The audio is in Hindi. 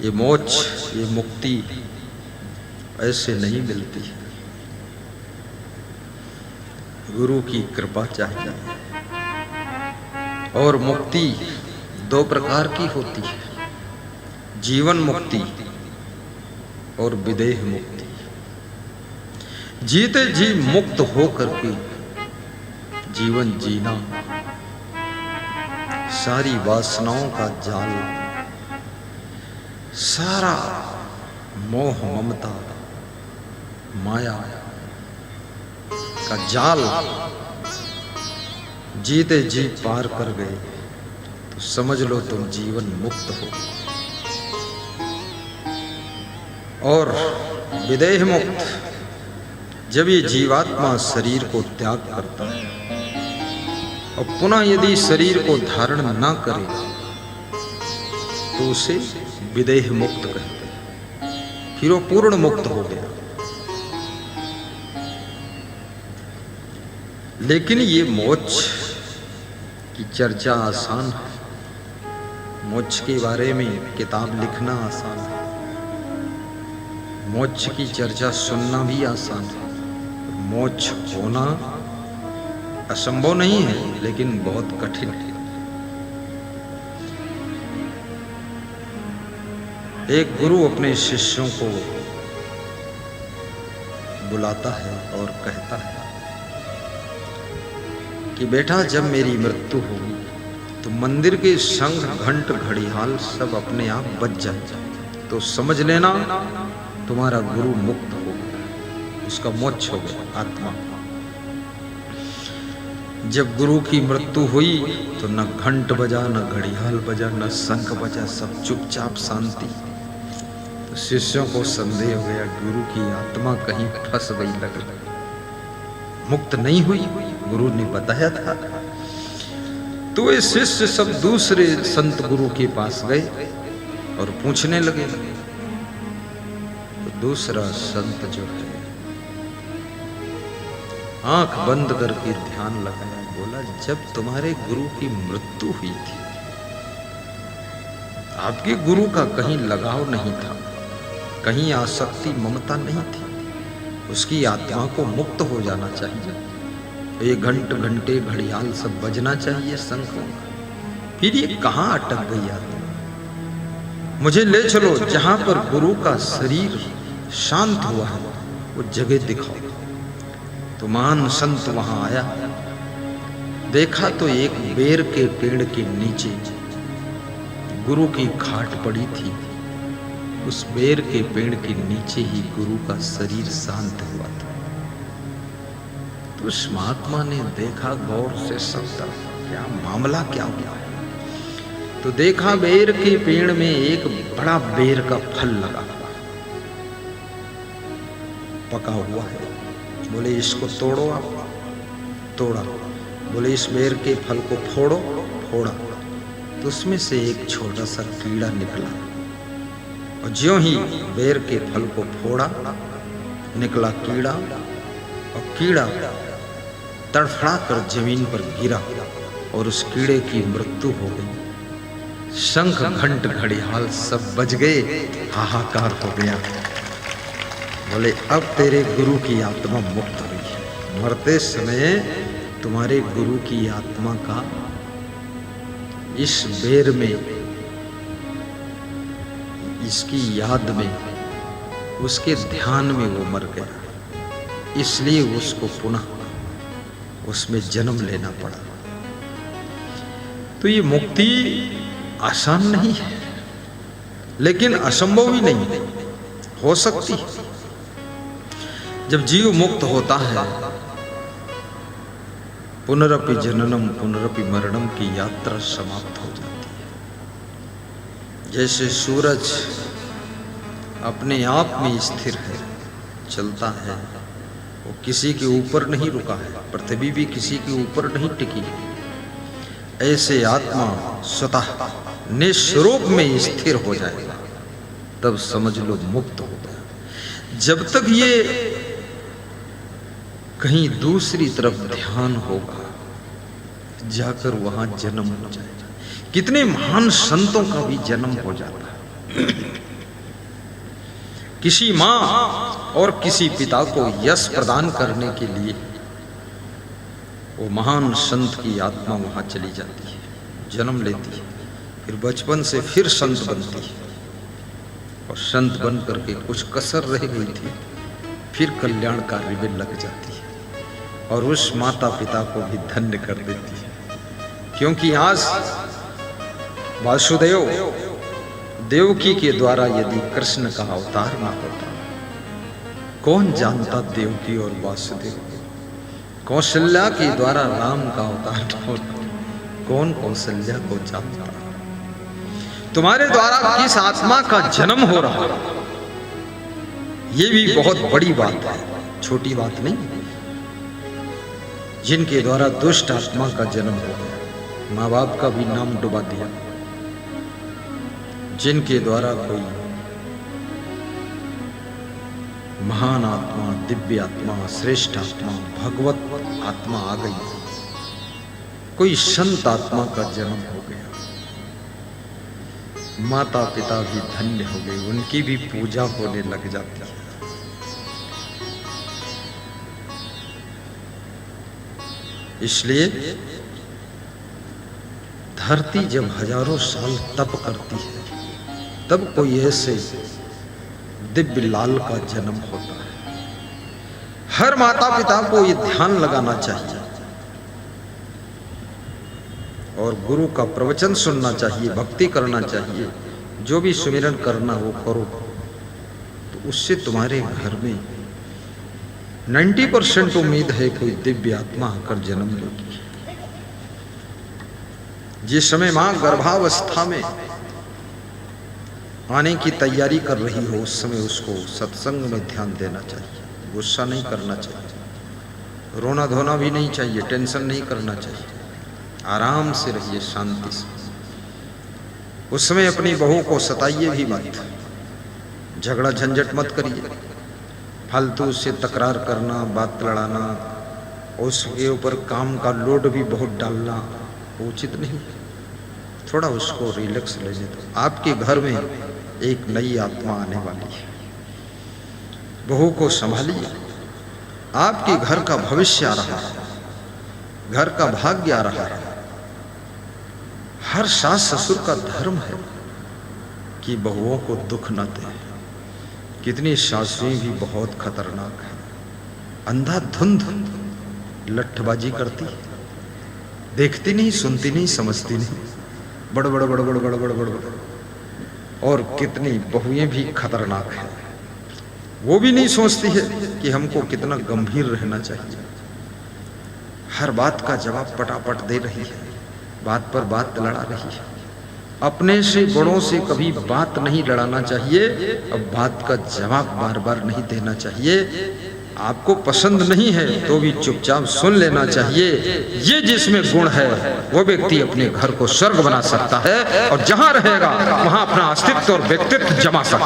ये मोक्ष, ये मुक्ति ऐसे नहीं मिलती। गुरु की कृपा चाहिए। और मुक्ति दो प्रकार की होती है, जीवन मुक्ति और विदेह मुक्ति। जीते जी मुक्त होकर के जीवन जीना, सारी वासनाओं का जाल, सारा मोह ममता माया का जाल जीते जी पार कर गए तो समझ लो तुम जीवन मुक्त हो। और विदेह मुक्त, जब ये जीवात्मा शरीर को त्याग करता है और पुनः यदि शरीर को धारण ना करे तो उसे विदेह मुक्त कहते हैं। फिर वो पूर्ण मुक्त हो गया। लेकिन ये मोक्ष की चर्चा आसान है, मोक्ष के बारे में किताब लिखना आसान है, मोक्ष की चर्चा सुनना भी आसान है। मोक्ष होना असंभव नहीं है, लेकिन बहुत कठिन है। एक गुरु अपने शिष्यों को बुलाता है और कहता है कि बेटा, जब मेरी मृत्यु होगी तो मंदिर के शंख घंट घड़ियाल सब अपने आप बज जाए, तो समझ लेना तुम्हारा गुरु मुक्त हो गया, उसका मोक्ष हो गया, आत्मा। जब गुरु की मृत्यु हुई तो न घंट बजा, न घड़ियाल बजा, न शंख बजा, सब चुपचाप शांति। तो शिष्यों को संदेह हो गया, गुरु की आत्मा कहीं फंस गई, लग रही मुक्त नहीं हुई, गुरु ने बताया था। तो ये शिष्य सब दूसरे संत गुरु के पास गए और पूछने लगे। तो दूसरा संत जो है आंख बंद करके ध्यान लगाया, बोला, जब तुम्हारे गुरु की मृत्यु हुई थी, आपके गुरु का कहीं लगाव नहीं था, कहीं आसक्ति ममता नहीं थी, उसकी आत्मा को मुक्त हो जाना चाहिए। ये घंटे घड़ियाल सब बजना चाहिए शंखों का। फिर ये कहाँ अटक गई आत्मा? मुझे ले चलो जहां पर गुरु का शरीर शांत हुआ है, वो जगह दिखाओ। तो महान संत वहां आया, देखा तो एक बेर के पेड़ के नीचे गुरु की खाट पड़ी थी। उस बेर के पेड़ के नीचे ही गुरु का शरीर शांत हुआ था। तो उस महात्मा ने देखा गौर से सब तरफ, क्या मामला क्या हुआ। तो देखा बेर के पेड़ में एक बड़ा बेर का फल लगा हुआ, पका हुआ है। बोले, इसको तोड़ो आप। तोड़ा। बोले, इस बेर के फल को फोड़ो। फोड़ा। तो उसमें से एक छोटा सा कीड़ा निकला, और ज्यों ही बेर के फल को फोड़ा, निकला कीड़ा, और कीड़ा तड़फड़ा कर जमीन पर गिरा और उस कीड़े की मृत्यु हो गई। शंख घंट घड़ियाल सब बज गए, हाहाकार हो गया। बोले, अब तेरे गुरु की आत्मा मुक्त हुई। मरते समय तुम्हारे गुरु की आत्मा का इस बेर में, इसकी याद में, उसके ध्यान में वो मर गया, इसलिए उसको पुनः उसमें जन्म लेना पड़ा। तो ये मुक्ति आसान नहीं है, लेकिन असंभव भी नहीं है, हो सकती है। जब जीव मुक्त होता है, पुनरपि जननम पुनरपि मरणम की यात्रा समाप्त हो जाती है। जैसे सूरज अपने आप में स्थिर है, चलता है, वो किसी के ऊपर नहीं रुका है, पृथ्वी भी किसी के ऊपर नहीं टिकी, ऐसे आत्मा स्वतः निस्वरूप में स्थिर हो जाएगा, तब समझ लो मुक्त हो गया। जब तक ये कहीं दूसरी तरफ ध्यान होगा, जाकर वहां जन्म हो जाएगा। कितने महान संतों का भी जन्म हो जाता है। किसी माँ और किसी पिता को यश प्रदान करने के लिए वो महान संत की आत्मा वहां चली जाती है, जन्म लेती है, फिर बचपन से फिर संत बनती है और संत बन करके कुछ कसर रह गई थी फिर कल्याण कार्य में लग जाती है और उस माता पिता को भी धन्य कर देती है। क्योंकि आज वासुदेव देवकी के द्वारा यदि कृष्ण का अवतार ना होता, कौन जानता देवकी और वासुदेव। कौशल्या के द्वारा राम का अवतार ना होता, कौन कौशल्या को जानता। तुम्हारे द्वारा किस आत्मा का जन्म हो रहा है, ये भी बहुत बड़ी बात है, छोटी बात नहीं। जिनके द्वारा दुष्ट आत्मा का जन्म हो गया, माँ बाप का भी नाम डुबा दिया। जिनके द्वारा कोई महान आत्मा, दिव्य आत्मा, श्रेष्ठ आत्मा, भगवत आत्मा आ गई, कोई संत आत्मा का जन्म हो गया, माता पिता भी धन्य हो गए, उनकी भी पूजा होने लग जाती है। इसलिए धरती जब हजारों साल तप करती है तब कोई ऐसे दिव्य लाल का जन्म होता है। हर माता पिता को ये ध्यान लगाना चाहिए और गुरु का प्रवचन सुनना चाहिए, भक्ति करना चाहिए, जो भी सुमिरन करना वो करो, तो उससे तुम्हारे घर में 90% उम्मीद है कोई दिव्य आत्मा आकर जन्म लेगी। जिस समय मां गर्भावस्था में आने की तैयारी कर रही हो उस समय उसको सत्संग में ध्यान देना चाहिए, गुस्सा नहीं करना चाहिए, रोना धोना भी नहीं चाहिए, टेंशन नहीं करना चाहिए, आराम से रहिए, शांति से। उस समय अपनी बहू को सताइए भी मत, झगड़ा झंझट मत करिए, फालतू से तकरार करना, बात लड़ाना, उसके ऊपर काम का लोड भी बहुत डालना उचित नहीं। थोड़ा उसको रिलैक्स लेने दो। आपके घर में एक नई आत्मा आने वाली है, बहू को संभालिए। आपके घर का भविष्य आ रहा है, घर का भाग्य आ रहा है। हर सास ससुर का धर्म है कि बहुओं को दुख न दे। कितनी सासुएं भी बहुत खतरनाक है, अंधाधुंध लट्ठबाजी करती है, देखती नहीं, सुनती नहीं, समझती नहीं, बड़ बड़ बड़ बड़ बड़ बड़ बड़। और कितनी बहुएं भी खतरनाक है, वो भी नहीं सोचती है कि हमको कितना गंभीर रहना चाहिए। हर बात का जवाब पटापट दे रही है, बात पर बात लड़ा रही है। अपने से बड़ों से कभी बात नहीं लड़ाना चाहिए, अब बात का जवाब बार बार नहीं देना चाहिए। आपको पसंद नहीं है तो भी चुपचाप सुन लेना चाहिए। ये जिसमें गुण है वो व्यक्ति अपने घर को स्वर्ग बना सकता है और जहां रहेगा वहां अपना अस्तित्व और व्यक्तित्व जमा सकता है।